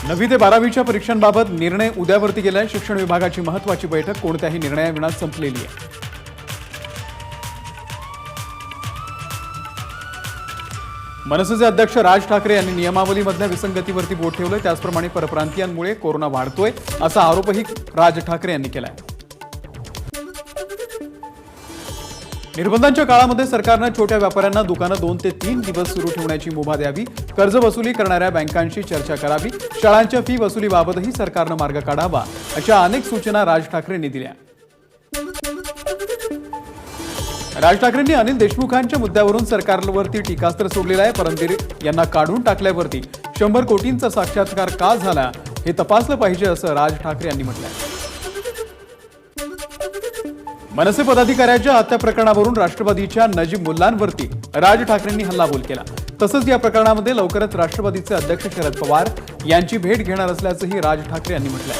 9वी ते 12वीच्या परीक्षांबाबत निर्णय उद्यावरती गेलाय। शिक्षण विभागाची महत्त्वाची बैठक कोणत्याही निर्णयाविना संपलेली आहे। मनसेचे अध्यक्ष राज ठाकरे यांनी नियमावलीमधल्या विसंगतीवरती बोट ठेवलं। त्याचप्रमाणे परप्रांतीयांमुळे कोरोना वाढतोय असा आरोपही राज ठाकरे यांनी केलाय। निर्बंधांच्या काळामध्ये सरकारने छोट्या व्यापाऱ्यांना दुकानं 2 ते 3 दिवस सुरू ठेवण्याची मुभा द्यावी, कर्ज वसुली करणाऱ्या बँकांशी चर्चा करावी, शाळांच्या फी वसुलीबाबतही सरकारने मार्ग काढावा अशा अनेक सूचना राज ठाकरेंनी दिल्या। राज ठाकरेंनी अनिल देशमुखांच्या मुद्द्यावरून सरकारवरती टीकास्त्र सोडलेलं आहे। परमबीर यांना काढून टाकल्यावरती 100 कोटींचा साक्षात्कार का झाला हे तपासलं पाहिजे असं राज ठाकरे यांनी म्हटलंय। मनसे पदाधिकाऱ्याच्या हत्या प्रकरणावरून राष्ट्रवादीच्या नजीब मुल्लांवरती राज ठाकरेंनी हल्लाबोल केला। तसंच या प्रकरणामध्ये लवकरच राष्ट्रवादीचे अध्यक्ष शरद पवार यांची भेट घेणार असल्याचंही राज ठाकरे यांनी म्हटलंय।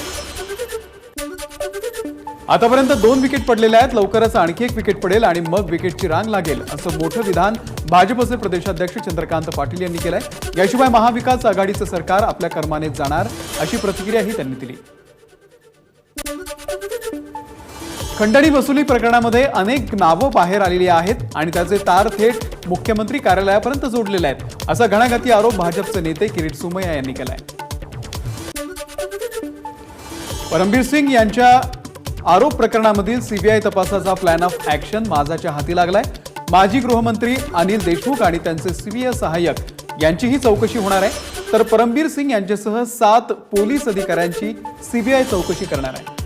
आतापर्यंत 2 विकेट पडलेल्या आहेत, लवकरच आणखी 1 विकेट पडेल आणि मग विकेटची रांग लागेल असं मोठं विधान भाजपचे प्रदेशाध्यक्ष चंद्रकांत पाटील यांनी केलंय। याशिवाय महाविकास आघाडीचं सरकार आपल्या कर्माने जाणार अशी प्रतिक्रियाही त्यांनी दिली। खंडणी वसुली प्रकरणामध्ये अनेक नावं बाहेर आलेली आहेत आणि त्याचे तार थेट मुख्यमंत्री कार्यालयापर्यंत जोडलेले आहेत असा घणाघाती आरोप भाजपचे नेते किरीट सोमय्या यांनी केलाय। परमबीर सिंग यांच्या आरोप प्रकरणामधील सीबीआय तपासाचा प्लॅन ऑफ ऍक्शन माझाच्या हाती लागलाय। माजी गृहमंत्री अनिल देशमुख आणि त्यांचे सीबीआय सहाय्यक यांचीही चौकशी होणार आहे, तर परमबीर सिंग यांच्यासह 7 पोलीस अधिकाऱ्यांची सीबीआय चौकशी करणार आहे।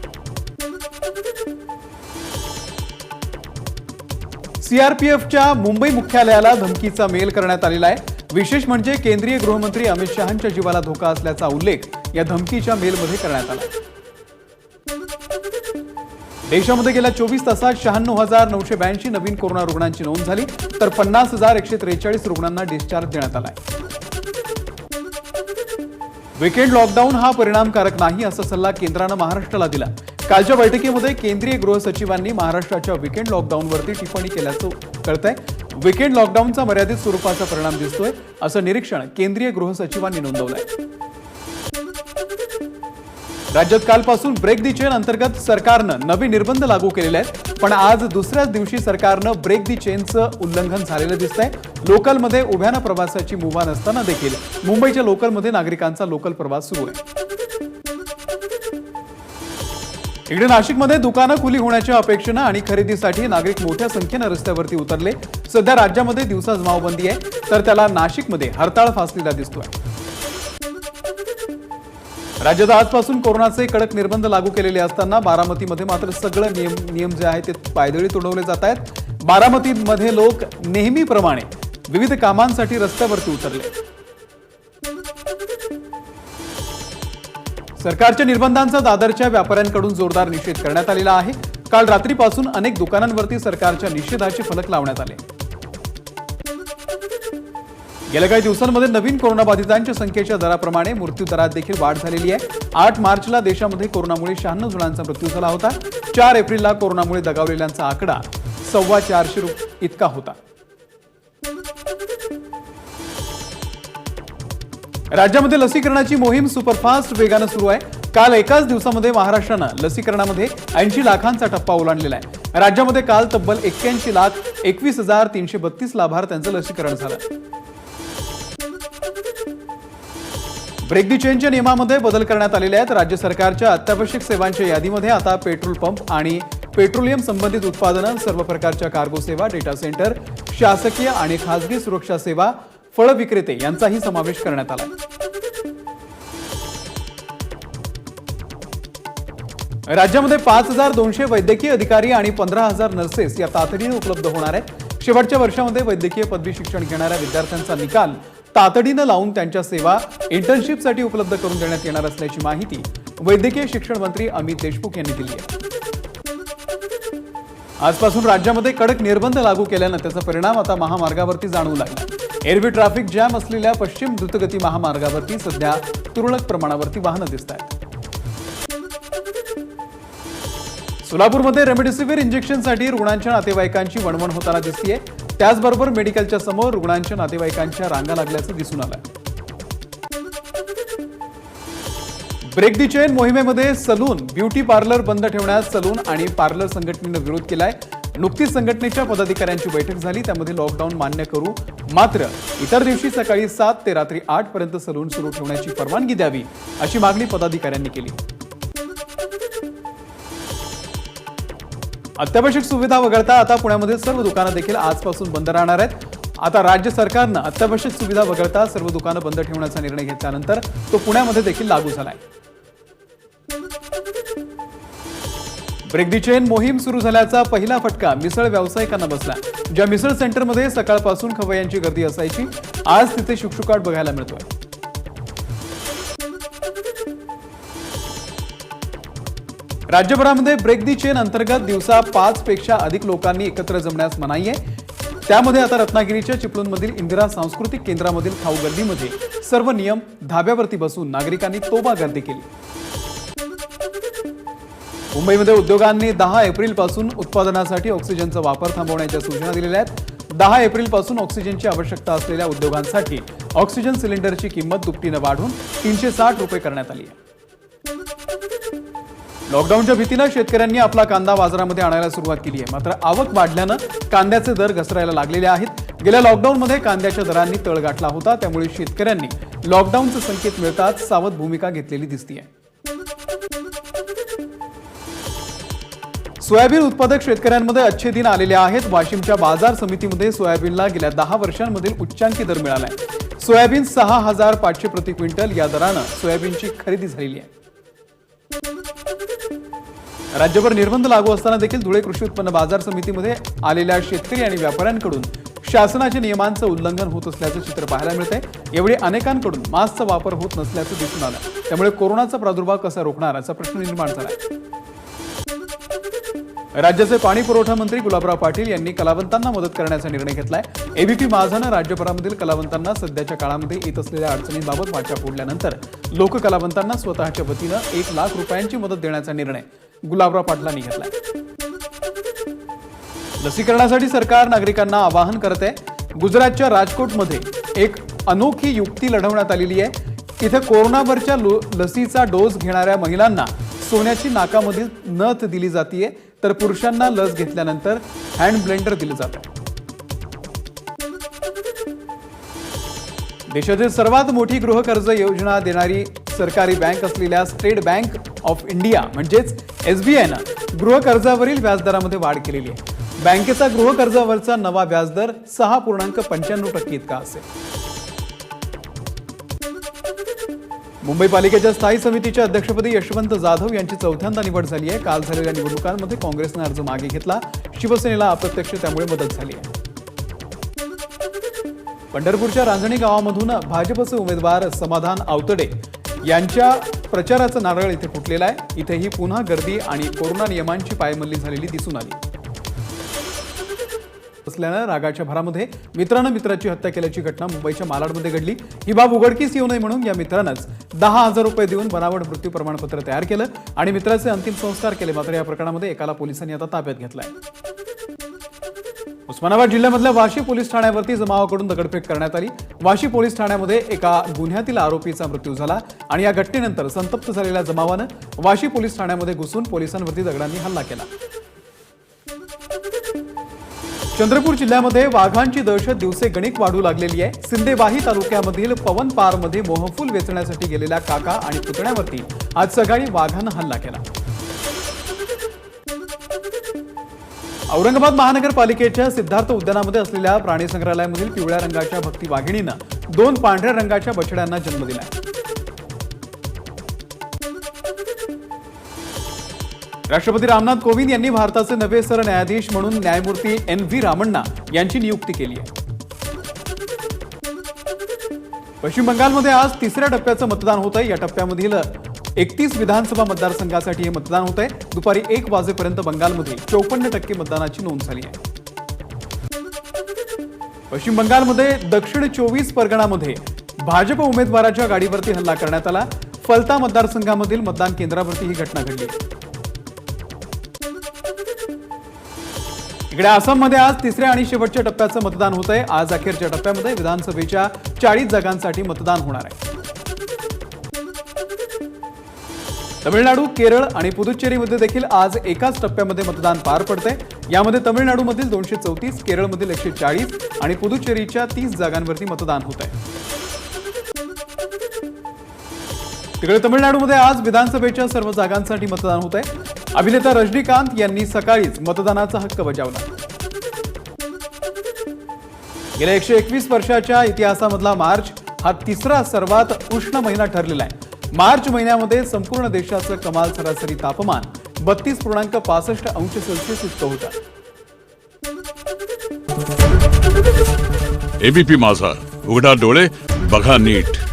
सीआरपीएफच्या मुंबई मुख्यालयाला धमकीचा मेल करण्यात आलेला आहे। विशेष म्हणजे केंद्रीय गृहमंत्री अमित शहांच्या जीवाला धोका असल्याचा उल्लेख या धमकीच्या मेलमध्ये करण्यात आला। देशामध्ये गेल्या 24 तासात 96,982 नवीन कोरोना रुग्णांची नोंद झाली, तर 50,143 रुग्णांना डिस्चार्ज देण्यात आलाय। वीकेंड लॉकडाऊन हा परिणामकारक नाही असा सल्ला केंद्रानं महाराष्ट्राला दिला। कालच्या बैठकीमध्ये केंद्रीय गृह सचिवांनी महाराष्ट्राच्या वीकेंड लॉकडाऊनवरती टिप्पणी केल्याचं कळतंय। वीकेंड लॉकडाऊनचा मर्यादित स्वरूपाचा परिणाम दिसतोय असं निरीक्षण केंद्रीय गृह सचिवांनी नोंदवलंय। राज्यात कालपासून ब्रेक दी चेन अंतर्गत सरकारनं नवे निर्बंध लागू केलेले आहेत, पण आज दुसऱ्याच दिवशी सरकारनं ब्रेक दी चेनचं उल्लंघन झालेलं दिसतंय। लोकलमध्ये उभ्यानं प्रवासाची मुभा नसताना देखील मुंबईच्या लोकलमध्ये नागरिकांचा लोकल प्रवास सुरू आहे। इकडे नाशिकमध्ये दुकानं खुली होण्याच्या अपेक्षेनं आणि खरेदीसाठी नागरिक मोठ्या संख्येनं रस्त्यावरती उतरले। सध्या राज्यामध्ये दिवसा जमावबंदी आहे, तर त्याला नाशिकमध्ये हरताळ फासलेला दिसतोय। राज्यात आजपासून कोरोनाचे कडक निर्बंध लागू केलेले असताना बारामतीमध्ये मात्र सगळे नियम जे आहेत ते पायदळी तुडवले जात आहेत। बारामतीमध्ये लोक नेहमीप्रमाणे विविध कामांसाठी रस्त्यावरती उतरले। सरकारच्या निर्बंधांचा दादरच्या व्यापाऱ्यांकडून जोरदार निषेध करण्यात आलेला आहे। काल रात्रीपासून अनेक दुकानांवरती सरकारच्या निषेधाचे फलक लावण्यात आले। गेल्या काही दिवसांमध्ये नवीन कोरोनाबाधितांच्या संख्येच्या दराप्रमाणे मृत्यू दरात देखील वाढ झालेली आहे। 8 मार्चला देशामध्ये कोरोनामुळे 96 जणांचा मृत्यू झाला होता। 4 एप्रिलला कोरोनामुळे दगावलेल्यांचा आकडा 450 इतका होता। राज्यामध्ये लसीकरणाची मोहीम सुपरफास्ट वेगाने सुरू आहे। काल एकाच दिवसामध्ये महाराष्ट्रानं लसीकरणामध्ये 80 लाखांचा टप्पा ओलांडलेला आहे। राज्यामध्ये काल तब्बल 81,21,332 लाभार्थ्यांचं लसीकरण झालं। ब्रेक दी चेनच्या नियमामध्ये बदल करण्यात आलेले आहेत। राज्य सरकारच्या अत्यावश्यक सेवांच्या यादीमध्ये आता पेट्रोल पंप आणि पेट्रोलियम संबंधित उत्पादनं, सर्व प्रकारच्या कार्गो सेवा, डेटा सेंटर, शासकीय आणि खासगी सुरक्षा सेवा, फळ विक्रेते यांचाही समावेश करण्यात आला। राज्यामध्ये 5,200 वैद्यकीय अधिकारी आणि 15,000 नर्सेस या तातडीने उपलब्ध होणार आहेत। शेवटच्या वर्षामध्ये वैद्यकीय पदवी शिक्षण घेणाऱ्या विद्यार्थ्यांचा निकाल तातडीने लावून त्यांच्या सेवा इंटर्नशिपसाठी उपलब्ध करून देण्यात येणार असल्याची माहिती वैद्यकीय शिक्षण मंत्री अमित देशमुख यांनी दिली आहे। आजपासून राज्यामध्ये कडक निर्बंध लागू केल्यानं त्याचा परिणाम आता महामार्गावरती जाणवू लागला। एरवी ट्रॅफिक जॅम असलेल्या पश्चिम द्रुतगती महामार्गावरती सध्या तुरळक प्रमाणावरती वाहनं दिसत आहेत। सोलापूरमध्ये रेमडेसिवीर इंजेक्शनसाठी रुग्णांच्या नातेवाईकांची वणवण होताना दिसतीये। त्याचबरोबर मेडिकलच्या समोर रुग्णांच्या नातेवाईकांच्या रांगा लागल्याचं दिसून आलं। ब्रेक दी चेन मोहिमेमध्ये सलून ब्युटी पार्लर बंद ठेवण्यास सलून आणि पार्लर संघटनेनं विरोध केलाय। नुकतीच संघटनेच्या पदाधिकाऱ्यांची बैठक झाली, त्यामध्ये लॉकडाऊन मान्य करू, मात्र इतर दिवशी सकाळी 7 ते रात्री 8 पर्यंत सलून सुरू ठेवण्याची परवानगी द्यावी अशी मागणी पदाधिकाऱ्यांनी केली। अत्यावश्यक सुविधा वगळता आता पुण्यामधील सर्व दुकानं देखील आजपासून बंद राहणार आहेत। आता राज्य सरकारनं अत्यावश्यक सुविधा वगळता सर्व दुकानं बंद ठेवण्याचा निर्णय घेतल्यानंतर तो पुण्यामध्ये देखील लागू झालाय। ब्रेक दी चेन मोहीम सुरू झाल्याचा पहिला फटका मिसळ व्यावसायिकांना बसला। ज्या मिसळ सेंटरमध्ये सकाळपासून खवय्यांची गर्दी असायची, आज तिथे शुकशुकाट बघायला मिळतोय। राज्यभरामध्ये ब्रेक दी चेन अंतर्गत दिवसा 5 पेक्षा अधिक लोकांनी एकत्र जमण्यास मनाई आहे। त्यामध्ये आता रत्नागिरीच्या चिपळूणमधील इंदिरा सांस्कृतिक केंद्रामधील खाऊ गर्दीमध्ये सर्व नियम धाब्यावरती बसून नागरिकांनी तोबा गर्दी केली। मुंबईमध्ये उद्योगांनी 10 एप्रिलपासून उत्पादनासाठी ऑक्सिजनचा वापर थांबवण्याच्या सूचना दिलेल्या आहेत। 10 एप्रिलपासून ऑक्सिजनची आवश्यकता असलेल्या उद्योगांसाठी ऑक्सिजन सिलेंडरची किंमत दुपटीने वाढवून 360 रुपये करण्यात आली आहे। लॉकडाऊनच्या भीतीने शेतकऱ्यांनी आपला कांदा बाजारामध्ये आणायला सुरुवात केली आहे, मात्र आवक वाढल्यानं कांद्याचे दर घसरायला लागलेले आहेत। गेल्या लॉकडाऊनमध्ये कांद्याच्या दरांनी तळ गाठला होता, त्यामुळे शेतकऱ्यांनी लॉकडाऊनचे संकेत मिळताच सावध भूमिका घेतलेली दिसतीये। सोयाबीन उत्पादक शेतकऱ्यांमध्ये अच्छे दिन आलेले आहेत। वाशिमच्या बाजार समितीमध्ये सोयाबीनला गेल्या 10 वर्षांमधील उच्चांकी दर मिळालाय। सोयाबीन 6500 प्रति क्विंटल या दरानं सोयाबीनची खरेदी झालेली आहे। राज्यभर निर्बंध लागू असताना देखील धुळे कृषी उत्पन्न बाजार समितीमध्ये आलेल्या शेतकरी आणि व्यापाऱ्यांकडून शासनाच्या नियमांचं उल्लंघन होत असल्याचं चित्र पाहायला मिळतंय। यावेळी अनेकांकडून मास्कचा वापर होत नसल्याचं दिसून आलं, त्यामुळे कोरोनाचा प्रादुर्भाव कसा रोखणार असा प्रश्न निर्माण झालाय। राज्याचे पाणी पुरवठा मंत्री गुलाबराव पाटील यांनी कलावंतांना मदत करण्याचा निर्णय घेतलाय। एबीपी माझानं राज्यभरामधील कलावंतांना सध्याच्या काळामध्ये येत असलेल्या अडचणींबाबत वाचा फोडल्यानंतर लोककलावंतांना स्वतःच्या वतीनं 1 लाख रुपयांची मदत देण्याचा निर्णय गुलाबराव पाटलांनी घेतलाय। लसीकरणासाठी सरकार नागरिकांना आवाहन करत आहे। गुजरातच्या राजकोटमध्ये एक अनोखी युक्ती लढवण्यात आलेली आहे। इथे कोरोनावरच्या लसीचा डोस घेणाऱ्या महिलांना सोन्याची नाकामधील नथ दिली जाते, तर पुरुषांना लस घेतल्यानंतर हँड ब्लेंडर दिलं जातं। देशातील सर्वात मोठी गृह कर्ज योजना देणारी सरकारी बँक असलेल्या स्टेट बँक ऑफ इंडिया म्हणजेच एसबीआयनं गृह कर्जावरील व्याजदरामध्ये वाढ केलेली आहे। बँकेचा गृह कर्जावरचा नवा व्याजदर 6.95% इतका असेल। मुंबई पालिकेच्या स्थायी समितीच्या अध्यक्षपदी यशवंत जाधव यांची 4थ्यांदा निवड झाली आहे। काल झालेल्या निवडणुकांमध्ये काँग्रेसने अर्ज मागे घेतला, शिवसेनेला अप्रत्यक्ष त्यामुळे मदत झाली आहे। पंढरपूरच्या रांजणी गावामधून भाजपचे उमेदवार समाधान आवतडे यांच्या प्रचाराचं नारळ इथे फुटलेलं आहे। इथेही पुन्हा गर्दी आणि कोरोना नियमांची पायमल्ली झालेली दिसून आली असल्यानं रागाच्या भरामध्ये मित्रानं मित्राची हत्या केल्याची घटना मुंबईच्या मालाडमध्ये घडली। ही बाब उघडकीस येऊ नये म्हणून या मित्रानंच 10,000 रुपये देऊन बनावट मृत्यू प्रमाणपत्र तयार केलं आणि मित्राचे अंतिम संस्कार केले, मात्र या प्रकरणामध्ये एकाला पोलिसांनी आता ताब्यात घेतलाय। उस्मानाबाद जिल्ह्यामधल्या वाशी पोलीस ठाण्यावरती जमावाकडून दगडफेक करण्यात आली। वाशी पोलीस ठाण्यामध्ये एका गुन्ह्यातील आरोपीचा मृत्यू झाला आणि या घटनेनंतर संतप्त झालेल्या जमावानं वाशी पोलीस ठाण्यामध्ये घुसून पोलिसांवरती दगडांनी हल्ला केला। चंद्रपूर जिल्ह्यामध्ये वाघांची दहशत दिवसेगणिक वाढू लागलेली आहे। सिंदेवाही तालुक्यामधील पवनपारमध्ये मोहफूल वेचण्यासाठी गेलेल्या काका आणि पुतण्यावरती आज सकाळी वाघानं हल्ला केला। औरंगाबाद महानगरपालिकेच्या सिद्धार्थ उद्यानामध्ये असलेल्या प्राणी संग्रहालयामधील पिवळ्या रंगाच्या भक्ती वाघिणीनं 2 पांढऱ्या रंगाच्या बछड्यांना जन्म दिलाय। राष्ट्रपती रामनाथ कोविंद यांनी भारताचे नवे सरन्यायाधीश म्हणून न्यायमूर्ती NV रामण्णा यांची नियुक्ती केली आहे। पश्चिम बंगालमध्ये आज 3ऱ्या टप्प्याचं मतदान होत आहे। या टप्प्यामधील 31 विधानसभा मतदारसंघासाठी हे मतदान होत आहे। दुपारी 1 वाजेपर्यंत बंगालमध्ये 54% मतदानाची नोंद झाली आहे। पश्चिम बंगालमध्ये दक्षिण 24 परगणामध्ये भाजप उमेदवाराच्या गाडीवरती हल्ला करण्यात आला। फलता मतदारसंघामधील मतदान केंद्रावरती ही घटना घडली। इकडे आसाममध्ये आज 3ऱ्या आणि शेवटच्या टप्प्याचं मतदान होत आहे। आज अखेरच्या टप्प्यामध्ये विधानसभेच्या 40 जागांसाठी मतदान होणार आहे। तमिळनाडू, केरळ आणि पुदुच्चेरीमध्ये देखील आज एकाच टप्प्यामध्ये मतदान पार पडतंय. यामध्ये तमिळनाडूमधील 234, केरळमधील 140 आणि पुदुच्चेरीच्या 30 जागांवरती मतदान होत आहे. तिकडे तमिळनाडूमध्ये आज विधानसभेच्या सर्व जागांसाठी मतदान होत आहे. अभिनेता रजनीकांत यांनी सकाळीच मतदानाचा हक्क बजावला. गेल्या 121 वर्षाच्या इतिहासामधला मार्च हा तिसरा सर्वात उष्ण महिना ठरलेला आहे. मार्च महिन्यामध्ये संपूर्ण देशाचं कमाल सरासरी तापमान 32.65 अंश सेल्सिअस इतकं होतं. एबीपी माझा, उघडा डोळे बघा नीट.